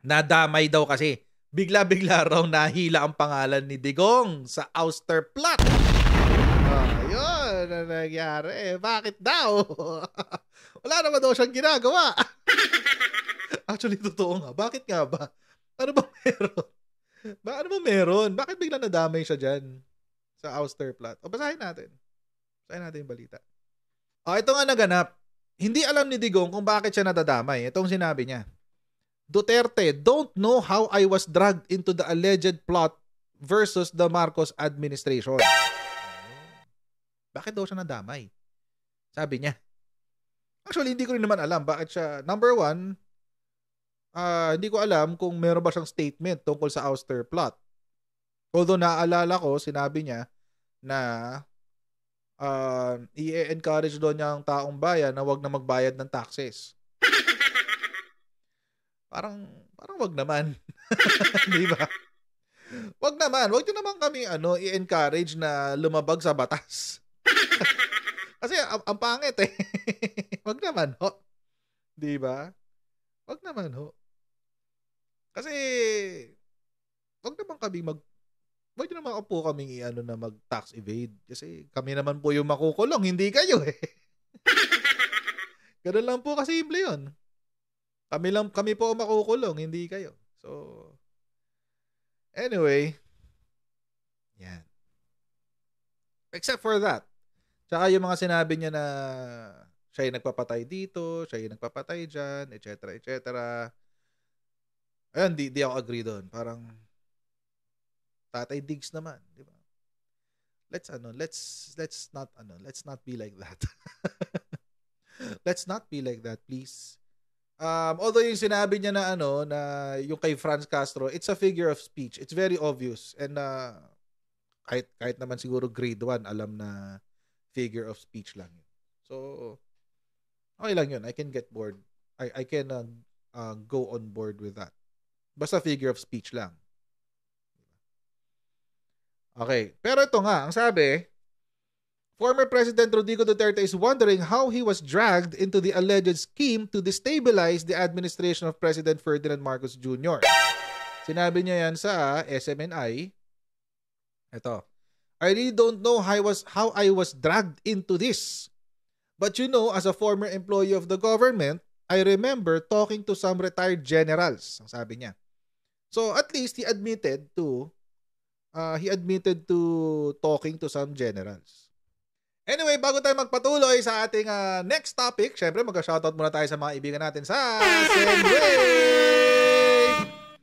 Nadamay daw kasi. Bigla-bigla raw nahila ang pangalan ni Digong sa ouster plot. Yun ang nangyari. Bakit daw? Wala naman daw siyang ginagawa. Actually, totoo nga. Bakit nga ba? Ano ba meron? Ano ba meron? Bakit bigla nadamay siya dyan sa ouster plot? O, basahin natin. Basahin natin yung balita. Ito nga naganap. Hindi alam ni Digong kung bakit siya nadadamay. Itong sinabi niya. Duterte, don't know how I was dragged into the alleged plot versus the Marcos administration. Bakit daw siya nadamay? Sabi niya. Actually, hindi ko rin naman alam bakit siya. Number one, hindi ko alam kung meron ba siyang statement tungkol sa ouster plot. Although naaalala ko, sinabi niya na i-encourage doon niya ang taong bayan na wag na magbayad ng taxes. Parang wag naman. Di ba? Wag naman. Wag niyo naman kami i-encourage na lumabag sa batas. Kasi ang pangit eh. Wag naman ho. Di ba? Wag naman ho. Kasi wag niyo naman po kami na mag-tax evade. Kasi kami naman po yung makukulong, hindi kayo eh. Ganun lang po kasimple yun. Kami po makukulong, hindi kayo. So, anyway, yan. Except for that. Tsaka yung mga sinabi niya na siya yung nagpapatay dito, siya yung nagpapatay dyan, etc. etc. Ayun, di ako agree doon. Parang Tatay Diggs naman, di ba? Let's not be like that. Let's not be like that, please. Although yung sinabi niya na na yung kay Franz Castro, it's a figure of speech. It's very obvious. And kahit naman siguro grade 1, alam na figure of speech lang yun. So, okay lang yun. I can get bored. I can go on board with that. Basta figure of speech lang. Okay. Pero ito nga, ang sabi, former President Rodrigo Duterte is wondering how he was dragged into the alleged scheme to destabilize the administration of President Ferdinand Marcos Jr. Sinabi niya yan sa SMNI. Ito. I really don't know how I was dragged into this. But as a former employee of the government, I remember talking to some retired generals, ang sabi niya. So at least he admitted to talking to some generals. Anyway, bago tayo magpatuloy sa ating next topic, syempre mag-shoutout muna tayo sa mga ibigan natin sa Sendwave!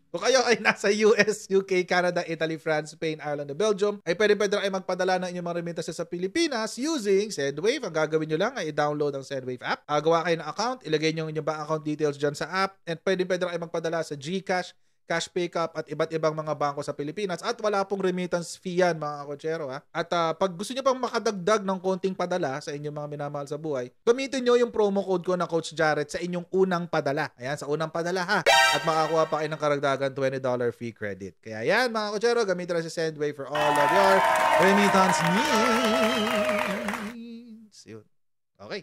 Kung kayo ay nasa US, UK, Canada, Italy, France, Spain, Ireland, and Belgium, ay pwede ay magpadala ng inyong mga remittances sa Pilipinas using Sendwave. Ang gagawin nyo lang ay i-download ang Sendwave app. Gawa kayo ng account, ilagay nyo yung bank account details dyan sa app, and pwede ay magpadala sa GCash, Cash Pickup at iba't ibang mga bangko sa Pilipinas at wala pong remittance fee yan mga kotsero ha. At pag gusto nyo pang makadagdag ng konting padala sa inyong mga minamahal sa buhay, gamitin nyo yung promo code ko na Coach Jarrett sa inyong unang padala. Ayan, sa unang padala ha. At makakuha pa kayo ng karagdagan $20 free credit. Kaya yan mga kotsero, gamitin na si Sendwave for all of your remittance needs. Yun. Okay.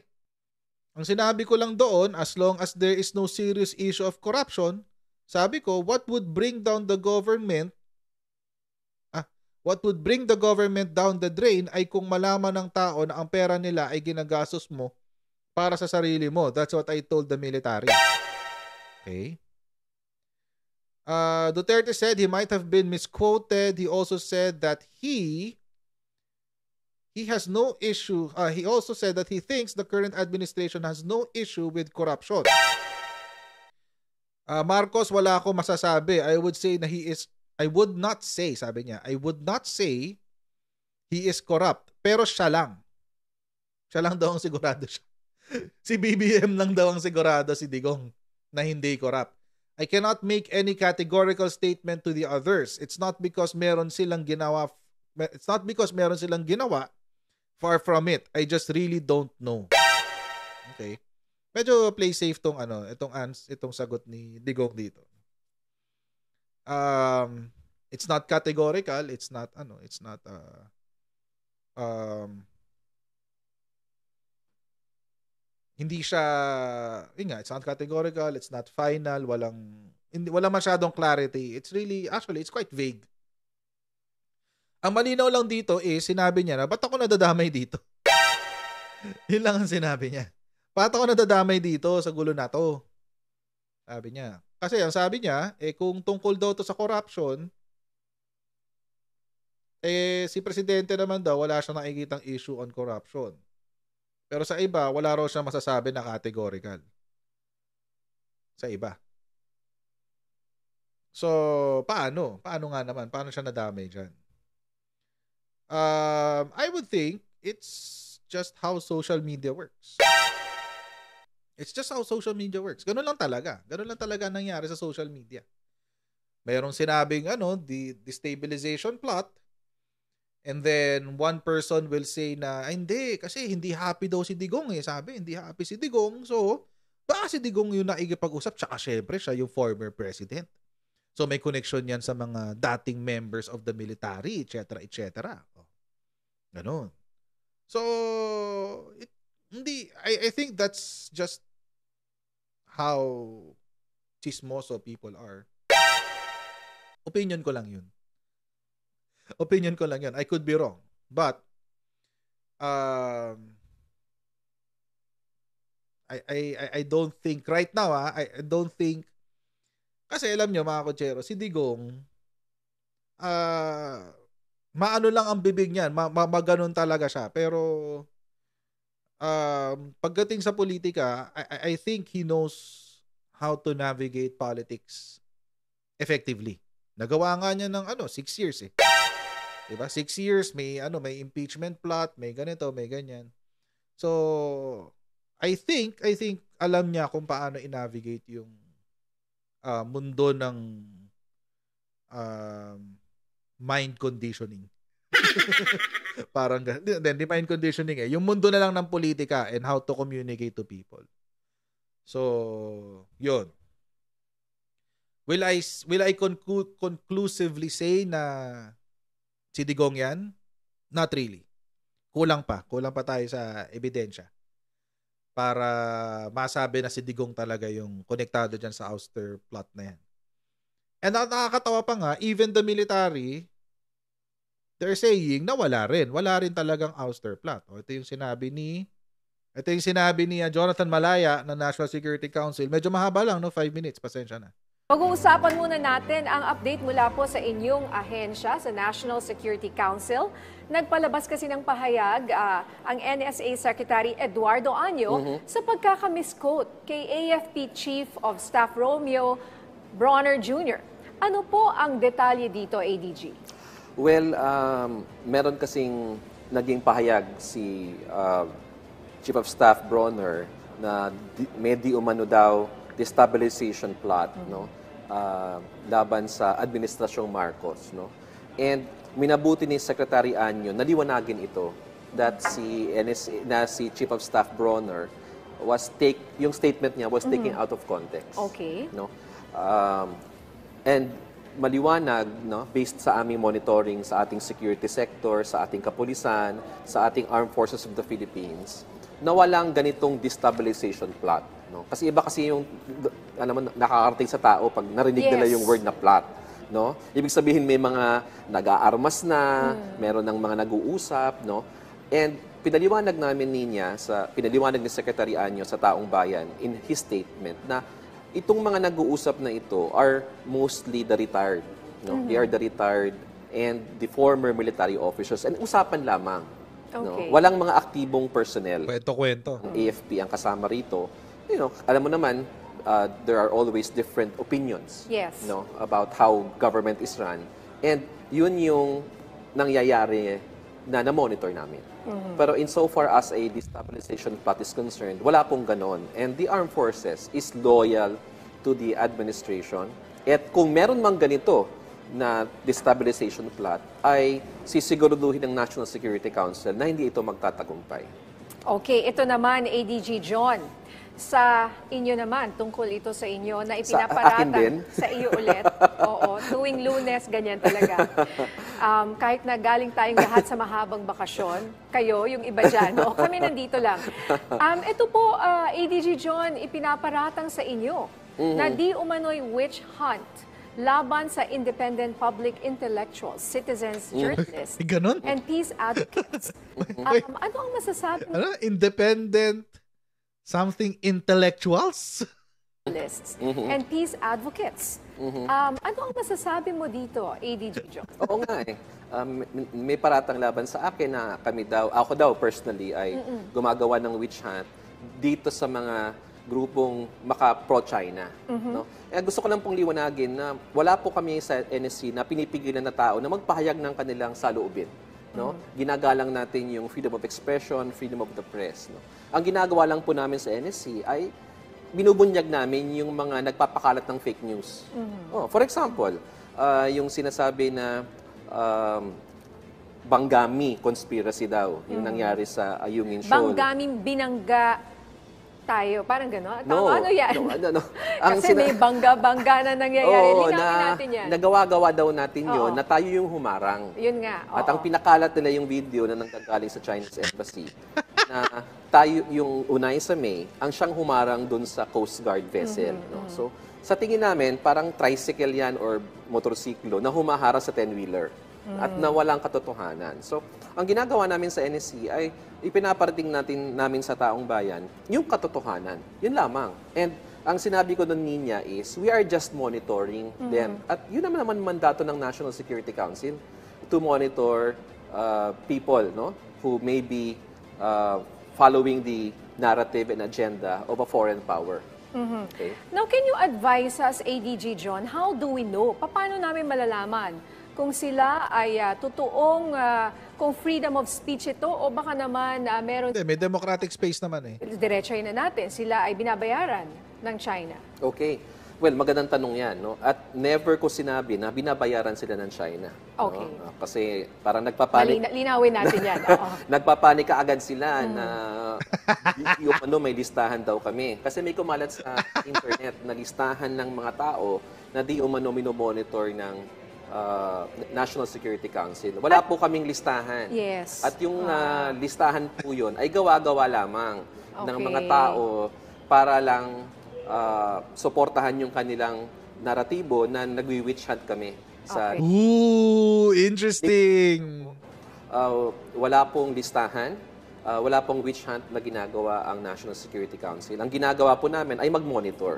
Ang sinabi ko lang doon, as long as there is no serious issue of corruption, sabi ko, what would bring the government down the drain ay kung malaman ng tao na ang pera nila ay ginagastos mo para sa sarili mo. That's what I told the military. Okay. Duterte said he might have been misquoted. He also said that he has no issue. He also said that he thinks the current administration has no issue with corruption. Marcos, wala ako masasabi. I would not say he is corrupt. Pero siya lang. Siya lang daw ang sigurado siya. Si BBM lang daw ang sigurado si Digong na hindi corrupt. I cannot make any categorical statement to the others. It's not because meron silang ginawa. Far from it. I just really don't know. Okay. Medyo play safe itong sagot ni Digong dito. It's not categorical, it's not hindi siya, it's not categorical, it's not final, Wala masyadong clarity. Actually, it's quite vague. Ang malinaw lang dito is, sinabi niya na, ba't ako nadadamay dito? Yun lang ang sinabi niya. Ba't ako nadadamay dito sa gulo na to? Sabi niya. Kasi ang sabi niya, kung tungkol daw to sa corruption, si Presidente naman daw, wala siyang nakikitang issue on corruption. Pero sa iba, wala raw siya masasabi na categorical. Sa iba. So, paano? Paano nga naman? Paano siya nadamay dyan? I would think it's just how social media works. It's just how social media works. Ganun lang talaga. Ganun lang talaga nangyari sa social media. Mayroong sinabing destabilization plot, and then one person will say na, hindi, kasi hindi happy daw si Digong Sabi, hindi happy si Digong. So, baka si Digong yung naikipag-usap, tsaka syempre siya yung former president. So, may connection yan sa mga dating members of the military, etc., etc. Ganon. So, I think that's just how chismoso people are. Opinion ko lang yun. Opinion ko lang yun. I could be wrong. But, I don't think, right now, I don't think, kasi alam nyo mga kotsero, si Digong, maano lang ang bibig niyan, maganon talaga siya. Pero, pagdating sa politika, I think he knows how to navigate politics effectively. Nagawa nga niya ng 6 years Diba? 6 years, may impeachment plot, may ganito, may ganyan. So, I think alam niya kung paano i-navigate yung mundo ng mind conditioning. Parang hindi mind conditioning yung mundo na lang ng politika and how to communicate to people. So, yun. Will I conclusively say na si Digong yan? Not really. Kulang pa tayo sa ebidensya para masabi na si Digong talaga yung konektado dyan sa ouster plot na yan. And nakakatawa pa nga, even the military, they're saying na wala rin talagang ouster plot. Ito yung sinabi ni Jonathan Malaya na National Security Council. Medyo mahaba lang, 5 minutes. Pasensya na. Pag-uusapan muna natin ang update mula po sa inyong ahensya sa National Security Council. Nagpalabas kasi ng pahayag ang NSA Secretary Eduardo Año sa pagkakamisquote kay AFP Chief of Staff Romeo Bronner Jr. Ano po ang detalye dito, ADG? Well, meron kasing naging pahayag si Chief of Staff Bronner na may di umano daw destabilization plot laban sa Administrasyong Marcos. And minabuti ni Secretary Año na liwanagin ito that si Chief of Staff Bronner yung statement niya was taken out of context. Okay. And maliwanag, based sa aming monitoring sa ating security sector, sa ating kapulisan, sa ating Armed Forces of the Philippines, na walang ganitong destabilization plot. Kasi iba kasi yung nakakarating sa tao pag narinig nila yung word na plot. Ibig sabihin may mga nag-aarmas na, meron ng mga nag-uusap. And pinaliwanag ni Secretary Año sa taong bayan in his statement na itong mga nag-uusap na ito are mostly the retired. They are the retired and the former military officers. And usapan lamang. Okay. Walang mga aktibong personnel. Kwento. Ang AFP ang kasama rito. Alam mo naman, there are always different opinions about how government is run. And yun yung nangyayari na na-monitor namin. Pero insofar as a destabilization plot is concerned, wala pong ganon. And the armed forces is loyal to the administration. At kung meron mang ganito na destabilization plot, ay sisiguraduhin ng National Security Council na hindi ito magtatagumpay. Okay, ito naman, ADG John. Sa inyo naman, tungkol ito sa inyo na ipinaparatang sa iyo ulit. Oo, tuwing Lunes, ganyan talaga. Kahit na galing tayong lahat sa mahabang bakasyon, kayo, yung iba dyan, kami nandito lang. Ito po, ADG John, ipinaparatang sa inyo na di umano'y witch hunt laban sa independent public intellectuals, citizens, journalists, Ganon? and peace advocates. Ano ang masasabi mo? Ano? Independent something intellectuals? Journalists and peace advocates. Ano ang masasabi mo dito, ADG John? Oo nga eh. May paratang laban sa akin na ako daw personally ay gumagawa ng witch hunt dito sa mga grupong maka-pro-China. No? Gusto ko lang pong liwanagin na wala po kami sa NSC na pinipigilan na tao na magpahayag ng kanilang saloobin. No? Ginagalang natin yung freedom of expression, freedom of the press. No? Ang ginagawa lang po namin sa NSC ay binubunyag namin yung mga nagpapakalat ng fake news. For example, yung sinasabi na Banggami conspiracy daw, yung nangyari sa Ayungin Shoal. Banggaming binangga tayo. Parang gano'n? No, Ano yan? no. Kasi may bangga-bangga na nangyayari. Linawin natin yan. Nagawa-gawa daw natin yun na tayo yung humarang. Yun nga. At ang pinakalat nila yung video na nanggagaling sa Chinese Embassy na tayo yung Unay sa May, ang siyang humarang dun sa Coast Guard vessel. No? So, sa tingin namin, parang tricycle yan or motorsiklo na humahara sa 10-wheeler at na walang katotohanan. So, ang ginagawa namin sa NSC ay ipinaparating namin sa taong bayan yung katotohanan. Yun lamang. And ang sinabi ko nun, Nina, is we are just monitoring them. At yun naman mandato ng National Security Council to monitor people who may be following the narrative and agenda of a foreign power. Okay? Now, can you advise us, ADG John, how do we know? Paano namin malalaman kung sila ay totoong kung freedom of speech ito o baka naman meron... May democratic space naman eh. Diretsahin na natin, sila ay binabayaran ng China. Okay. Well, magandang tanong yan. No? At never ko sinabi na binabayaran sila ng China. Okay. No? Kasi parang nagpapanik... Linawin natin yan. Oo. Nagpapanik kaagad sila na may listahan daw kami. Kasi may kumalat sa internet na listahan ng mga tao na di umano minomonitor ng National Security Council. Wala po kaming listahan. Yes. At yung listahan po yun ay gawa-gawa lamang ng mga tao para lang suportahan yung kanilang naratibo na nagwi-witch hunt kami. Sa Ooh, interesting! Wala pong listahan. Wala pong witch hunt na ginagawa ang National Security Council. Ang ginagawa po namin ay mag-monitor.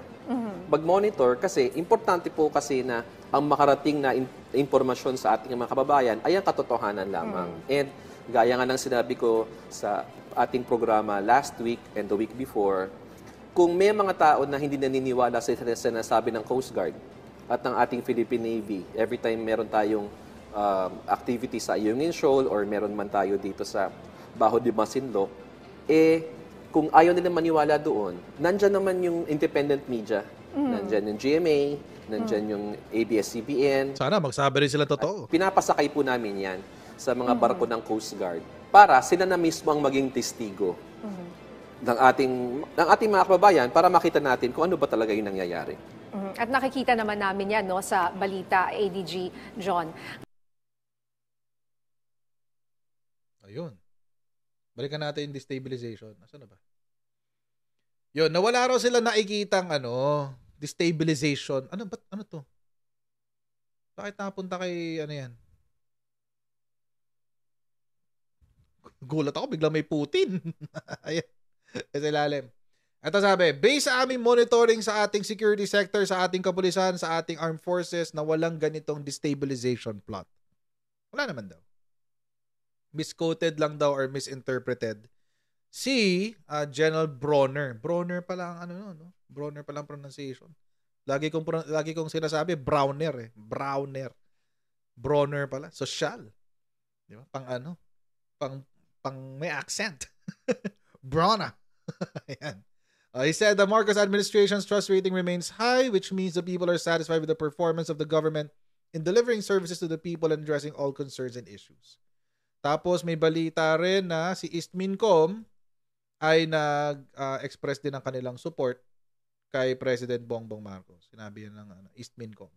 Mag-monitor kasi importante po kasi na ang makarating na impormasyon sa ating mga kababayan ay ang katotohanan lamang. And gaya nga ng sinabi ko sa ating programa last week and the week before, kung may mga tao na hindi naniniwala sa sinasabi ng Coast Guard at ng ating Philippine Navy, every time meron tayong activity sa Ayungin Shoal or meron man tayo dito sa Baho de Masinloc, kung ayaw nila maniwala doon, nandyan naman yung independent media. Nandyan yung GMA, nandyan yung ABS-CBN. Sana magsabi rin sila totoo. Pinapasakay po namin yan sa mga barko ng Coast Guard para sila na mismo ang maging testigo ng ating mga kababayan para makita natin kung ano ba talaga yung nangyayari. At nakikita naman namin yan sa balita, ADG John. Ayun. Balikan natin yung destabilization. Nasaan na ba? Yun, nawala raw sila nakikitang destabilization. Ano to? Bakit napunta kay yan? Gulat ako, biglang may Putin. Ayan. Sa ilalim. Ito sabi, based sa aming monitoring sa ating security sector, sa ating kapulisan, sa ating armed forces, na walang ganitong destabilization plot. Wala naman daw. Misquoted lang daw or misinterpreted si General Bronner. Bronner pala ang Bronner pala ang pronunciation. Lagi kong sinasabi Browner Browner. Bronner pala. Social. Di ba? Pang may accent. Bronner. Ayan. He said the Marcos administration's trust rating remains high, which means the people are satisfied with the performance of the government in delivering services to the people and addressing all concerns and issues. Tapos may balita rin na si Eastmincom ay nag-express din ng kanilang support kay President Bongbong Marcos. Sinabi yan ng Eastmincom.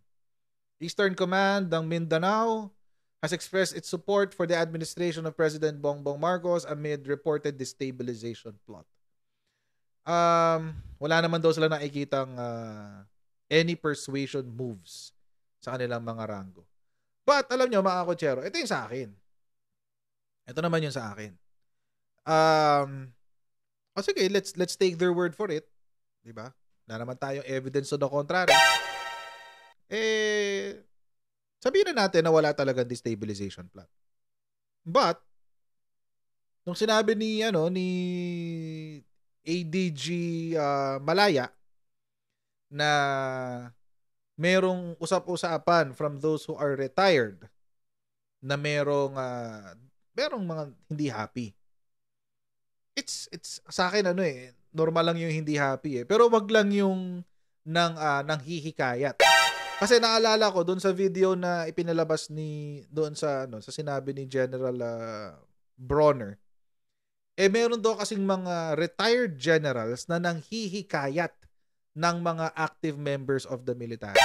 Eastern Command ng Mindanao has expressed its support for the administration of President Bongbong Marcos amid reported destabilization plot. Wala naman daw sila nakikitang any persuasion moves sa kanilang mga ranggo. But, alam nyo, mga kotsero, ito yung sa akin. Ito naman yung sa akin. Sige, let's take their word for it. Diba? Wala naman tayong evidence to the contrary. Sabihin na natin na wala talagang destabilization plan. But, nung sinabi ni ADG Malaya na merong usap-usapan from those who are retired na merong mga hindi happy. It's sa akin normal lang yung hindi happy pero wag lang yung nang hihikayat. Kasi naalala ko doon sa video na ipinalabas doon sa sinabi ni General Bronner. Meron daw kasing mga retired generals na nanghihikayat ng mga active members of the military.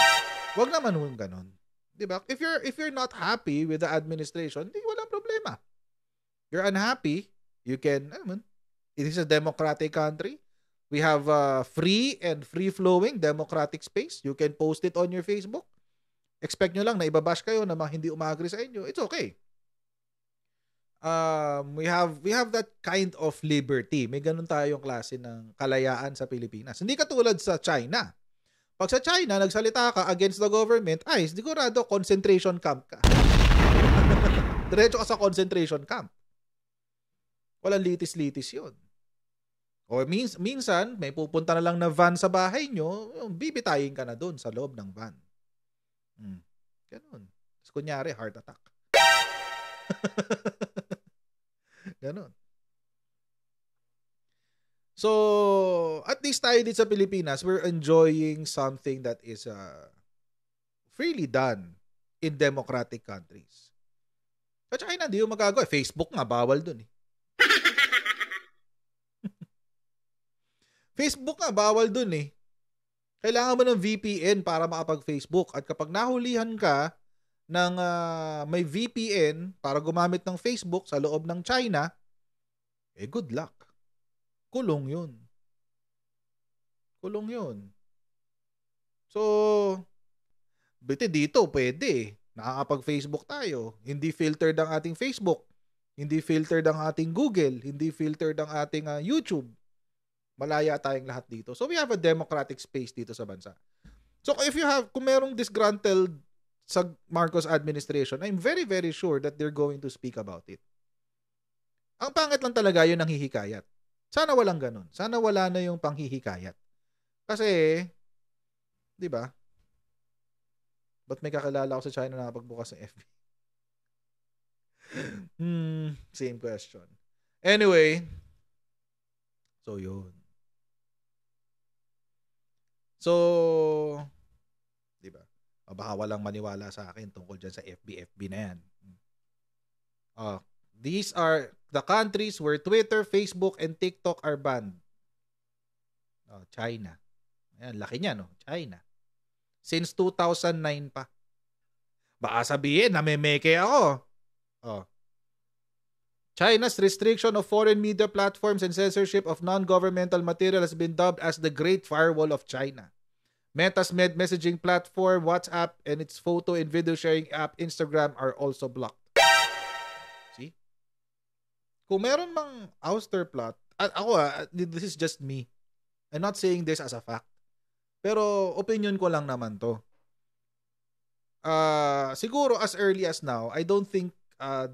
Wag naman yung ganun. 'Di ba? If you're not happy with the administration, walang problema. You're unhappy, you can, it is a democratic country. We have free and free-flowing democratic space. You can post it on your Facebook. Expect nyo lang na ibabash kayo na mga hindi umagri sa inyo. It's okay. We have that kind of liberty. May ganun tayong klase ng kalayaan sa Pilipinas. Hindi katulad sa China. Pag sa China, nagsalita ka against the government, sigurado concentration camp ka. Diretso ka sa concentration camp. Walang litis-litis yun. O minsan, may pupunta na lang na van sa bahay nyo, bibitayin ka na doon sa loob ng van. Ganun. Tapos kunyari, heart attack. Ganun. So, at least tayo dito sa Pilipinas, we're enjoying something that is freely done in democratic countries. Sa China, hindi yung magagawa. Facebook nga, bawal dun eh. Facebook nga, bawal dun eh. Kailangan mo ng VPN para makapag-Facebook. At kapag nahulihan ka ng may VPN para gumamit ng Facebook sa loob ng China, good luck. Kulong yun. Kulong yun. So, dito pwede. Nakakapag-Facebook tayo. Hindi filtered ang ating Facebook. Hindi filtered ang ating Google. Hindi filtered ang ating YouTube. Malaya tayong lahat dito. So, we have a democratic space dito sa bansa. So, kung merong disgruntled sa Marcos administration, I'm very, very sure that they're going to speak about it. Ang pangit lang talaga yun ang hihikayat. Sana walang ganun. Sana wala na yung panghihikayat. Kasi, di ba? Ba't may kakilala ako sa China na nakapagbukas ng FB? Same question. Anyway, so yun. So, di ba? Baka walang maniwala sa akin tungkol dyan sa FB na yan. These are the countries where Twitter, Facebook, and TikTok are banned. China. Ayan, laki niya, no? China. Since 2009 pa. Baka sabihin, namemeke ako. China's restriction of foreign media platforms and censorship of non-governmental material has been dubbed as the Great Firewall of China. Meta's messaging platform, WhatsApp, and its photo and video sharing app, Instagram, are also blocked. See? Kung meron mang ouster plot, this is just me. I'm not saying this as a fact. Pero opinion ko lang naman to. Siguro as early as now, I don't think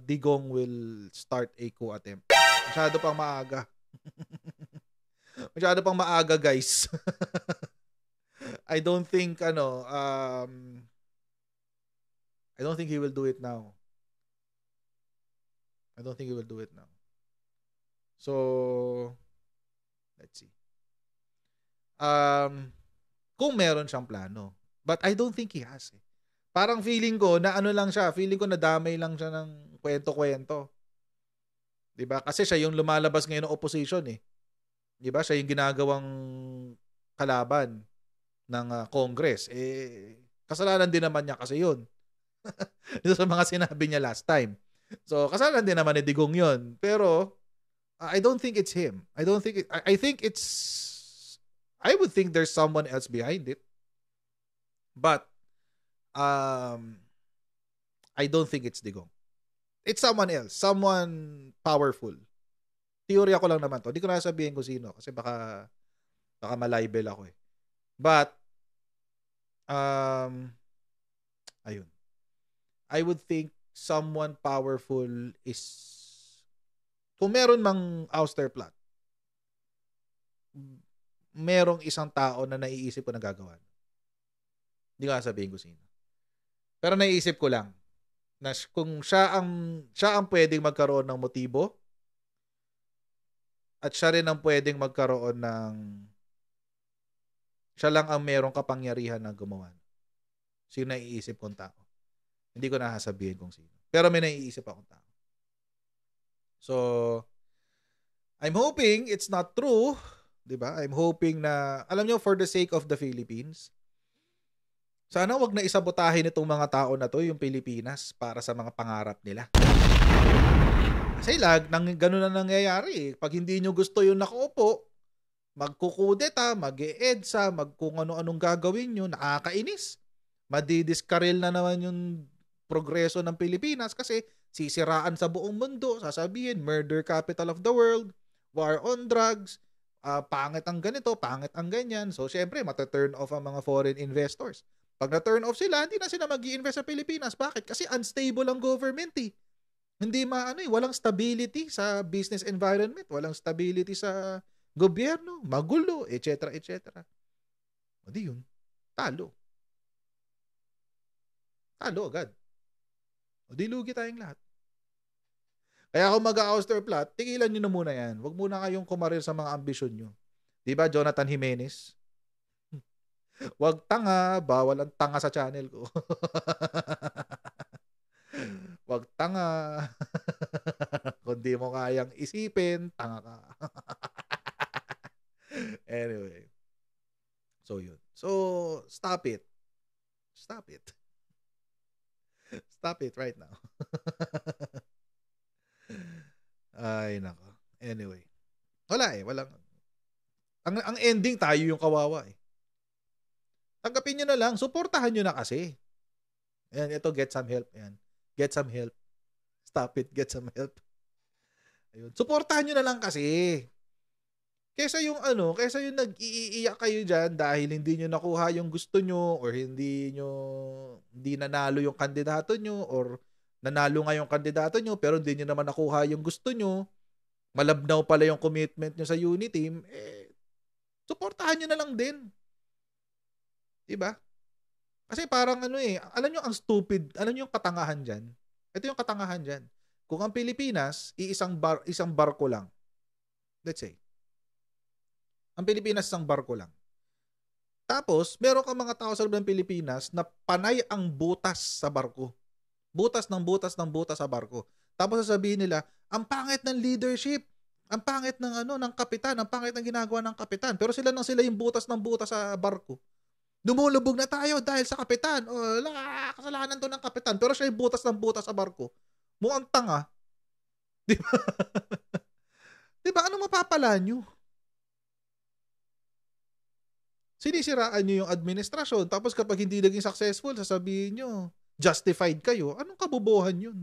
Digong will start a coup attempt. Masyado pang maaga. Masyado pang maaga, guys. I don't think I don't think he will do it now. So, let's see. Kung meron siyang plano. But I don't think he has. Parang feeling ko na feeling ko nadamay lang siya ng kwento-kwento. 'Di ba? Kasi siya yung lumalabas ngayon ng opposition eh. 'Di ba? Siya yung ginagawang kalaban ng Congress. Kasalanan din naman niya kasi 'yun. Ito sa mga sinabi niya last time. So, kasalanan din naman ni Digong 'yun. Pero I don't think it's him. I think it's I would think there's someone else behind it. But I don't think it's Digong. It's someone else. Someone powerful. Teorya ko lang naman to. Hindi ko na sabihin kung sino kasi baka malibel ako eh. But ayun. I would think someone powerful is, kung meron mang ouster plot, merong isang tao na naiisip ko na gagawa. Hindi ko sabihin ko sino. Pero naiisip ko lang na kung siya ang pwedeng magkaroon ng motibo at siya rin ang pwedeng magkaroon ng, siya lang ang merong kapangyarihan na gumawa. Sino naiisip kong tao? Hindi ko na sasabihin kung sino. Pero may naiisip akong tao. So, I'm hoping it's not true. Diba? I'm hoping na, alam nyo, for the sake of the Philippines, sana wag na isabotahin itong mga tao na to, yung Pilipinas, para sa mga pangarap nila. Kasi ganun na nangyayari. Pag hindi nyo gusto yung nakaupo, magkukudeta, mag-e-EDSA, kung ano-anong gagawin nyo, nakakainis. Madidiskaril na naman yung progreso ng Pilipinas kasi sisiraan sa buong mundo, sasabihin, murder capital of the world, war on drugs, pangit ang ganito, pangit ang ganyan. So, syempre, mata-turn off ang mga foreign investors. Pag na-turn off sila, hindi na sila mag-i-invest sa Pilipinas. Bakit? Kasi unstable ang government eh. Hindi walang stability sa business environment, walang stability sa gobyerno, magulo, etc., etc. O di yun, talo. Talo agad. O di lugi tayong lahat. Kaya kung mag-ouster plot, tigilan nyo na muna yan. Huwag muna kayong kumarir sa mga ambisyon nyo. Diba, Jonathan Jimenez? Huwag tanga, bawal ang tanga sa channel ko. Huwag tanga. Kung di mo kayang isipin, tanga ka. Anyway. So, yun. So, stop it. Stop it. Stop it right now. Ay, nako. Anyway. Wala eh. Walang. Ang ending, tayo yung kawawa eh. Tanggapin nyo na lang. Suportahan nyo na kasi. Ayan, ito, get some help. Ayan. Get some help. Stop it, get some help. Ayun. Suportahan nyo na lang kasi. Kesa yung nag-iiyak kayo dyan dahil hindi nyo nakuha yung gusto nyo or hindi nanalo yung kandidato nyo or nanalo nga yung kandidato nyo pero hindi nyo naman nakuha yung gusto nyo. Malabnaw pala yung commitment nyo sa unity team. Suportahan nyo na lang din. Diba? Kasi parang alam nyo ang stupid, alam nyo yung katangahan dyan? Ito yung katangahan dyan. Kung ang Pilipinas, isang barko lang. Let's say. Ang Pilipinas, isang barko lang. Tapos, meron kang mga tao sa loob ng Pilipinas na panay ang butas sa barko. Butas ng butas ng butas sa barko. Tapos sasabihin nila, ang pangit ng leadership, ang pangit ng kapitan, ang pangit ng ginagawa ng kapitan. Pero sila yung butas ng butas sa barko. Dumulubog na tayo dahil sa kapitan. Kasalanan to ng kapitan. Pero siya yung butas ng butas sa barko. Mukhang tanga. Di ba? Di ba? Anong mapapala nyo? Sinisiraan nyo yung administrasyon. Tapos kapag hindi naging successful, sasabihin nyo, justified kayo. Anong kabobohan yun?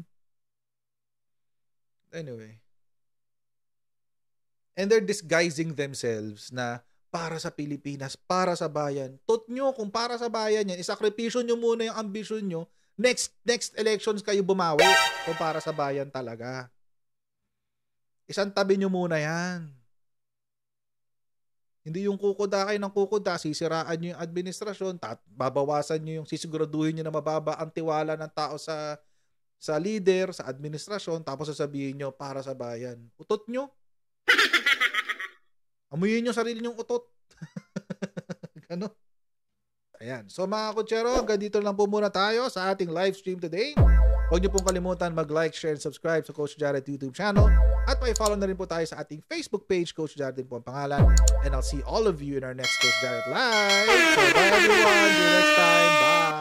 Anyway. And they're disguising themselves na para sa Pilipinas, para sa bayan. Tot nyo, kung para sa bayan yan, isakripisyo nyo muna yung ambisyon nyo. Next elections kayo bumawi kung para sa bayan talaga. Isang tabi nyo muna yan. Hindi yung kukuda kayo ng kukuda, sisiraan nyo yung administrasyon, babawasan nyo yung sisiguraduhin nyo na mababa ang tiwala ng tao sa leader, sa administrasyon, tapos sasabihin nyo para sa bayan. Utot nyo. Amuyin nyo sarili nyong utot. Ano? Ayan. So mga kutsero, hanggang dito lang po muna tayo sa ating live stream today. Huwag nyo pong kalimutan mag-like, share, and subscribe sa Coach Jared YouTube channel. At may-follow na rin po tayo sa ating Facebook page, Coach Jared din po ang pangalan. And I'll see all of you in our next Coach Jared Live. So bye everyone. See you next time. Bye.